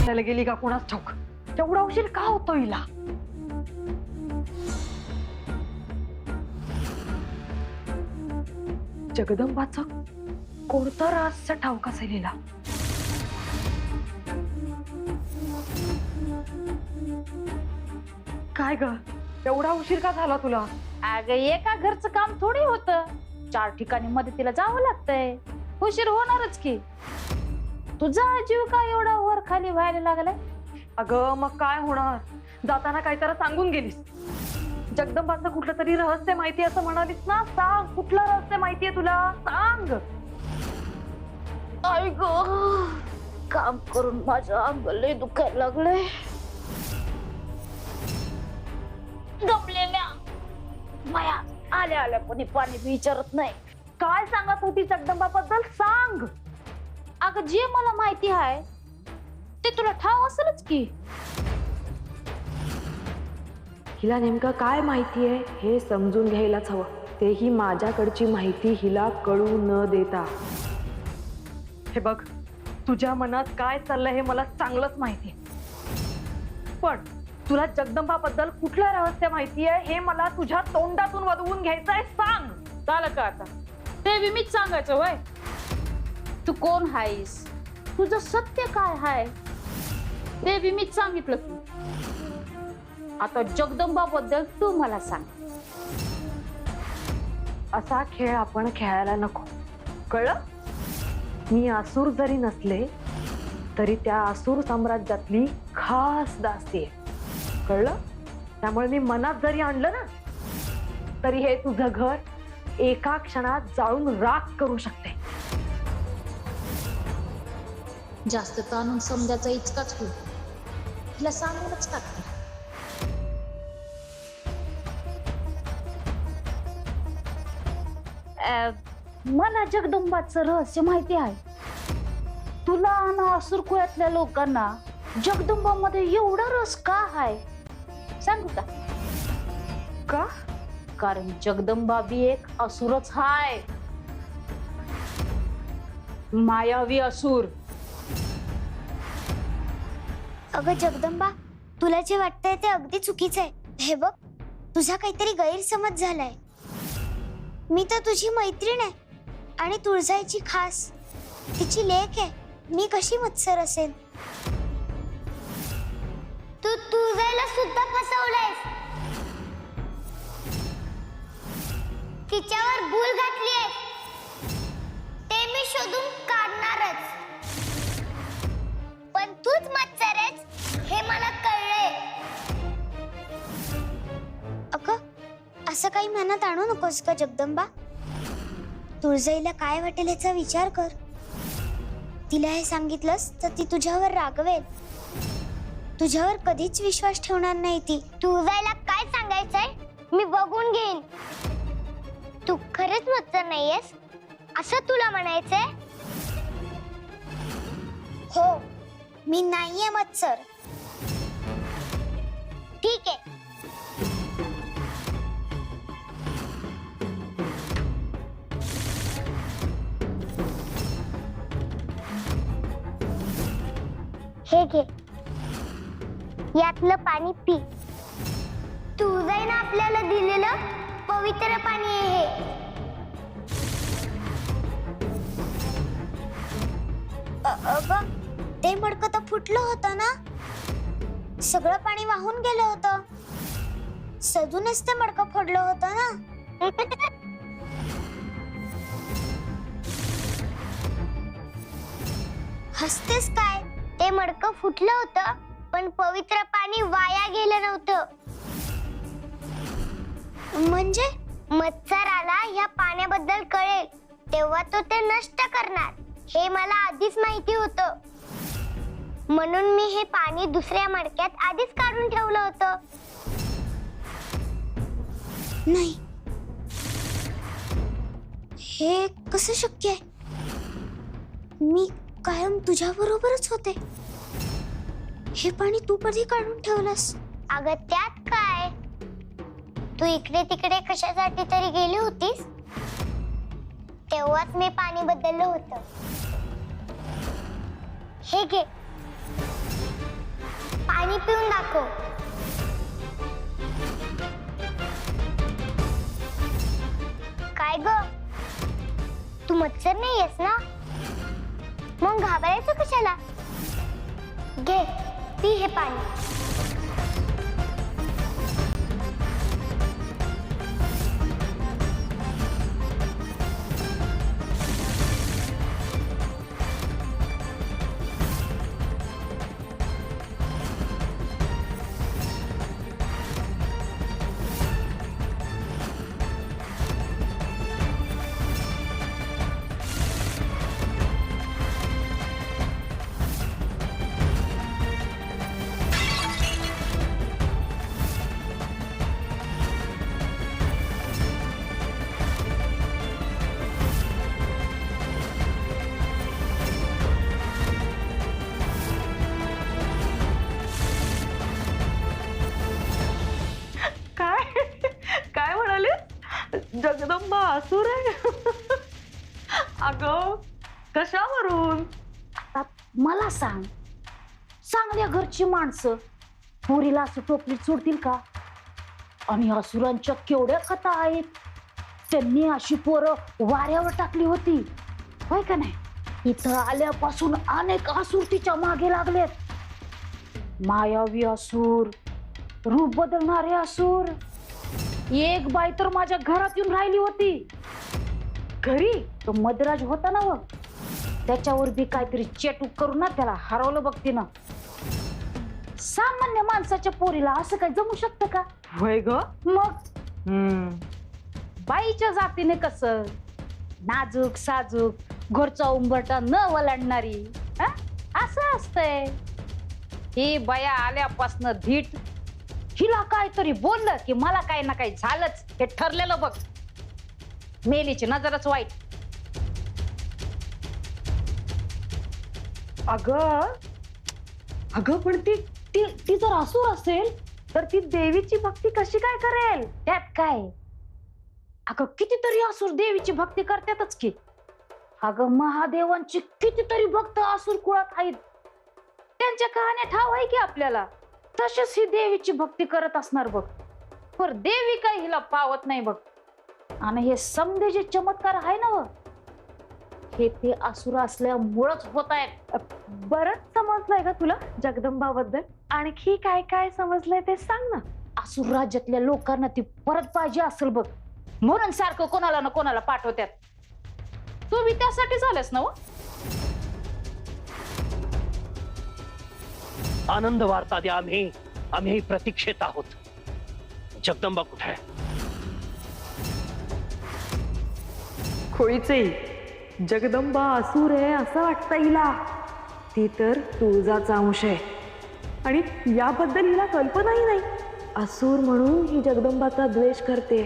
भेटायला गेली का कोणाच ठाऊक. तेवढा उशीर का होतो हिला? जगदंबाचं कोणतं रहस्य ठाऊक असेल हिला? काय ग, एवढा उशीर का झाला तुला? अगं एका घरचं काम थोडी होतं, 4 ठिकाणी मदतीला जावं लागतंय, उशीर होणारच की. तुझा जीव का एवढा वर खाली व्हायला लागलाय? अगं मग काय होणार, जाताना काहीतरी सांगून गेलीस. जगदंबाचं कुठलं तरी रहस्य माहिती असं म्हणालीस ना. सांग, कुठलं रहस्य माहितीये तुला? सांग. आई ग, काम करून माझं अंग लय दुखायला लागलंय. दमलेल्या माया आल्या आल्या कोणी पाणी विचारत नाही. काय सांगत होती जगदंबाबद्दल? सांग. अगं जे मला माहिती आहे ते तुला ठाव असेलच की. हिला नेमकं काय माहितीये हे समजून घ्यायलाच हवं, तेही माझ्याकडची माहिती हिला कळू न देता. हे बघ, तुझ्या मनात काय चाललंय हे मला चांगलंच माहितीये, पण तुला जगदंबाबद्दल कुठलं रहस्य माहितीये हे मला तुझ्या तोंडातून वदवून घ्यायचंय. सांग. झालं का आता? ते बी मीच सांगायचं होय? तू कोण आहेस, तुझं सत्य काय आहे ते बी मीच सांगितलं की. आता जगदंबाबद्दल तू मला सांग. असा खेळ आपण खेळायला नको, कळलं? मी असुर जरी नसले तरी त्या असुर साम्राज्यातली खास दासी आहे, कळलं? त्यामुळे मी मनात जरी आणलं ना तरी हे तुझं घर एका क्षणात जाळून राख करू शकते. जास्त ताणून समजायचा इतकाच होईल, तिला सांगूनच टाकते. मला जगदंबाचं रहस्य माहिती आहे. तुला आणि असुर कुळातल्या लोकांना जगदंबामध्ये एवढा रस का आहे सांगू का? का? कारण जगदंबा बी एक असुरच हाय, मायावी असुर. अगं जगदंबा, तुला जे वाटतंय ते अगदी चुकीचं आहे. हे बघ, तुझा काहीतरी गैरसमज झालाय. मी तर तुझी मैत्रीण आहे आणि तुळजाईची खास, तिची लेक आहे. मी कशी मत्सर असेल? तू तुळजाईला सुद्धा फसवलंयस, तिच्यावर भूल घातलीयस. ते मी शोधून काढणारच, पण तूच मत्सर आहेस हे मला कळलंय. अगं असं काही मनात आणू नकोस का जगदंबा. तुळजाईला काय वाटेल याचा विचार कर. तिला हे सांगितलंस तर ती तुझ्यावर रागवेल, तुझ्यावर कधीच विश्वास ठेवणार नाही ती. तुळजाईला काय सांगायचंय मी बघून घेईन. तू खरंच मत्सर नाहीयेस असं तुला म्हणायचंय? हो, मी नाहीये मत्सर. ठीक आहे. हे घे, यातलं पाणी पी. तुळजाईनं आपल्याला दिलेलं पवित्र पाणी आहे हे. अगं ते मडकं तर फुटलं होतं ना, सगळं पाणी वाहून गेलं होतं. सजूनच ते मडकं फोडलं होतं ना. हसतेस काय? ते मडकं फुटलं होतं पण पवित्र पाणी वाया गेलं नव्हतं. म्हणजे मत्सराला ह्या पाण्याबद्दल कळेल तेव्हा तो ते नष्ट करणार हे मला आधीच माहिती होतं. म्हणून मी हे पाणी दुसऱ्या मडक्यात आधीच काढून ठेवलं होतं. नाही, हे कसं शक्य आहे? मी कायम तुझ्या बरोबरच होते. हे पाणी तू कधी काढून ठेवलंस? अगं त्यात काय, तू इकडे तिकडे कशासाठी तरी गेली होतीस तेव्हाच मी पाणी बदललं होतं. हे घे. पाणी पिऊन दाखव. काय ग, तू मत्सर नाहीयेस ना? मग घाबरायचं कशाला? घे, पी हे पाणी. काय म्हणाले? जगदंबा असुर आहे? अगं कशावरून? आता मला सांग, चांगल्या घरची माणसं पोरीला असं टोपलीत सोडतील का? आणि असुरांच्या केवढ्या कथा आहेत. त्यांनी अशी पोरं वाऱ्यावर टाकली होती, होय का नाही? इथं आल्यापासून अनेक असुर तिच्या मागे लागलेत. मायावी असुर, रूप बदलणारे असुर. एक बाई तर माझ्या घरात येऊन राहिली होती. घरी तो मदराज होता ना, त्याच्यावर बी काहीतरी चेटूक करून ना त्याला हरवलं बघ तिनं. सामान्य माणसाच्या पोरीला असं काय जमू शकतं का? होय ग. मग बाईच्या जातीने कसं नाजूक साजूक, घरचा उंबरटा न वलांडणारी असं असतंय. ही बया आल्यापासनं धीट, हिला काहीतरी बोललं की मला काही ना काही झालंच हे ठरलेलं बघ. मेलीची नजरच वाईट. अगं अगं पण ती ती ती जर असुर असेल तर ती देवीची भक्ती कशी काय करेल? त्यात काय? अगं कितीतरी असुर देवीची भक्ती करतातच की. अगं महादेवांची कितीतरी भक्त असुर कुळात आहेत. त्यांच्या कहाण्या ठाव आहे की आपल्याला. तशीच ही देवीची भक्ती करत असणार बघ. पर देवी काही हिला पावत नाही बघ. आणि हे समजे जे चमत्कार आहे ना, हे ते असुर असल्यामुळेच होत आहेत. बरंच समजलंय का तुला जगदंबाबद्दल? आणखी काय काय समजलंय ते सांग ना. असुर राज्यातल्या लोकांना ती परत पाहिजे असेल बघ, म्हणून सारखं कोणाला ना कोणाला पाठवतात. तू बी त्यासाठी झालंस ना? आनंद वार्ता द्या. आम्ही प्रतीक्षेत आहोत. जगदंबा कुठे आहे? खोईचे जगदंबा असुर आहे असं वाटतं हिला. ती तर तुळजाचा अंश आहे आणि याबद्दल हिला कल्पनाही नाही. असुर म्हणून ही जगदंबाचा द्वेष करते.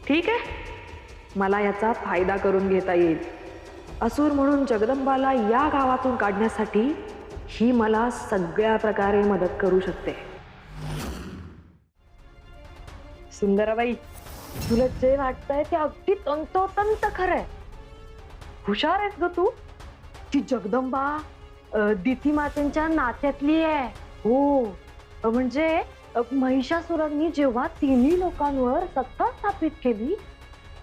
ठीक आहे, मला याचा फायदा करून घेता येईल. असुर म्हणून जगदंबाला या गावातून काढण्यासाठी ही मला सगळ्या प्रकारे मदत करू शकते. सुंदराबाई, तुला जे वाटतंय ते अगदी तंतोतंत खरंय. हुशार आहेस ग तू. ती जगदंबा दिती मातेंच्या नात्यातली आहे. हो, म्हणजे महिषासुरांनी जेव्हा तिन्ही लोकांवर सत्ता स्थापित केली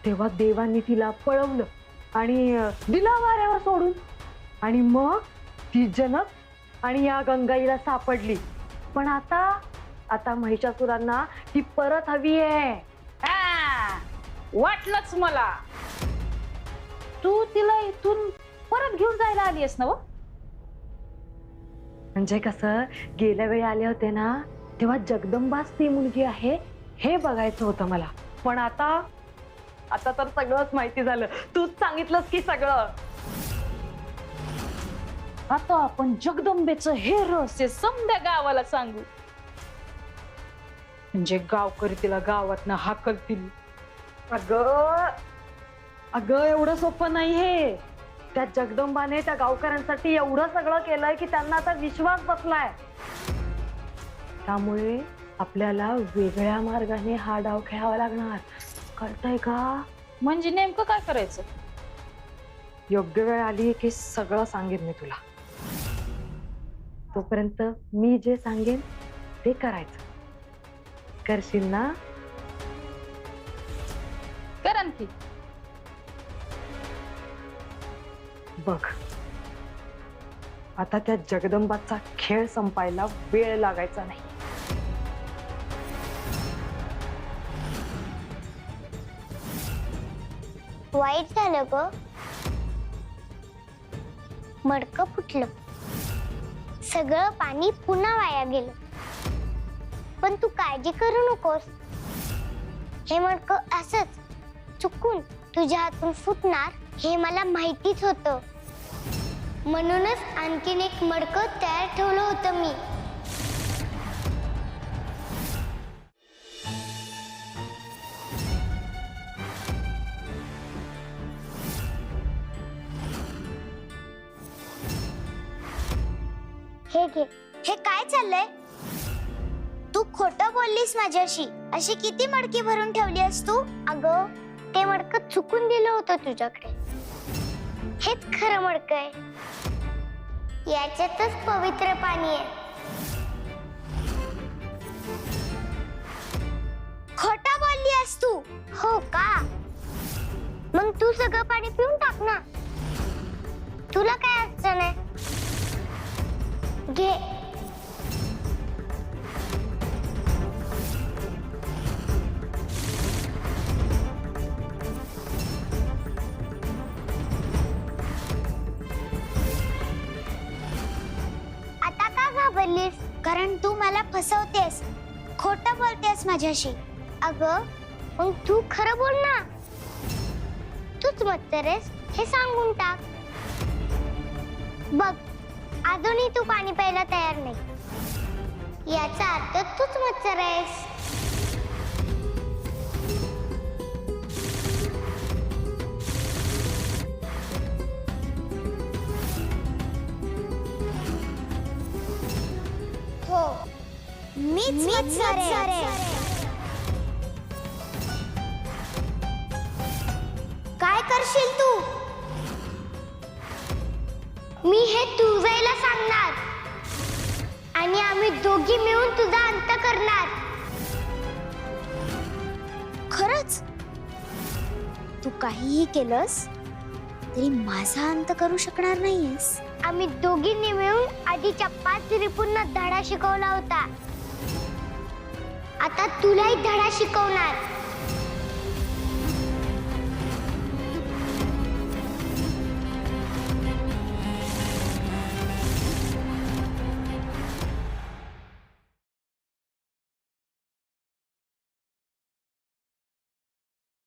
तेव्हा देवांनी तिला पळवलं आणि दिला वाऱ्यावर सोडून. आणि मग ती जनक आणि या गंगाईला सापडली. पण आता महिषासुरांना ती परत हवी आहे. वाटलंच मला. तू तिला इथून परत घेऊन जायला आली आहेस ना? म्हणजे कसं, गेल्या वेळी आले होते ना तेव्हा जगदंबाच ती मुलगी आहे हे बघायचं होतं मला. पण आता तर सगळंच माहिती झालं. तूच सांगितलंस की सगळं. आता आपण जगदंबेचं हे रहस्य समद्या गावाला सांगू, म्हणजे गावकरी तिला गावातनं हाकलतील. अगं एवढं सोपं नाही हे. त्या जगदंबाने त्या गावकऱ्यांसाठी एवढं सगळं केलंय की त्यांना आता विश्वास बसलाय. त्यामुळे आपल्याला वेगळ्या मार्गाने हा डाव खेळावा लागणार. कळतंय का? म्हणजे नेमकं काय करायचं? योग्य वेळ आली की सगळं सांगेन मी तुला. तोपर्यंत मी जे सांगेन ते करायचं. करशील ना? करण की. बघ, आता त्या जगदंबाचा खेळ संपायला वेळ लागायचा नाही. वाईट झालं ग. मडकं फुटलं, सगळं पाणी पुन्हा वाया गेलं. पण तू काळजी करू नकोस. हे मडकं असंच चुकून तुझ्या हातून फुटणार हे मला माहितीच होतं. म्हणूनच आणखीन एक मडकं तयार ठेवलं होतं मी. हे घे. हे काय चाललंय? तू खोटं बोललीस माझ्याशी. अशी किती मडकी भरून ठेवली आहेस तू? अगं, ते मडकं चुकून दिलं होतं तुझ्याकडे. हेच खरं मडकं आहे. याच्यातच पवित्र पाणी आहे. खोटं बोलली आहेस तू. हो का? मग तू सगळं पाणी पिऊन टाक ना. तुला काय अडचण आहे? घे. आता का घाबरलीस? कारण तू मला फसवतेस, खोटं बोलतेस माझ्याशी. अगं, मग तू खरं बोल ना. तूच मच्छर आहेस हे सांगून टाक. बघ, अजूनही तू पाणी प्यायला तयार नाही. याचा अर्थ तूच मच्छर आहेस. हो, मीच मच्छर आहे. काय करशील तू? मी हे तुझ्याला सांगणार आणि आम्ही दोघी मिळून तुझा अंत करणार. खरंच? तू काहीही केलंस तरी माझा अंत करू शकणार नाहीयेस. आम्ही दोघींनी मिळून आधीच्या 5 रिपूंना धडा शिकवला होता. आता तुलाही धडा शिकवणार.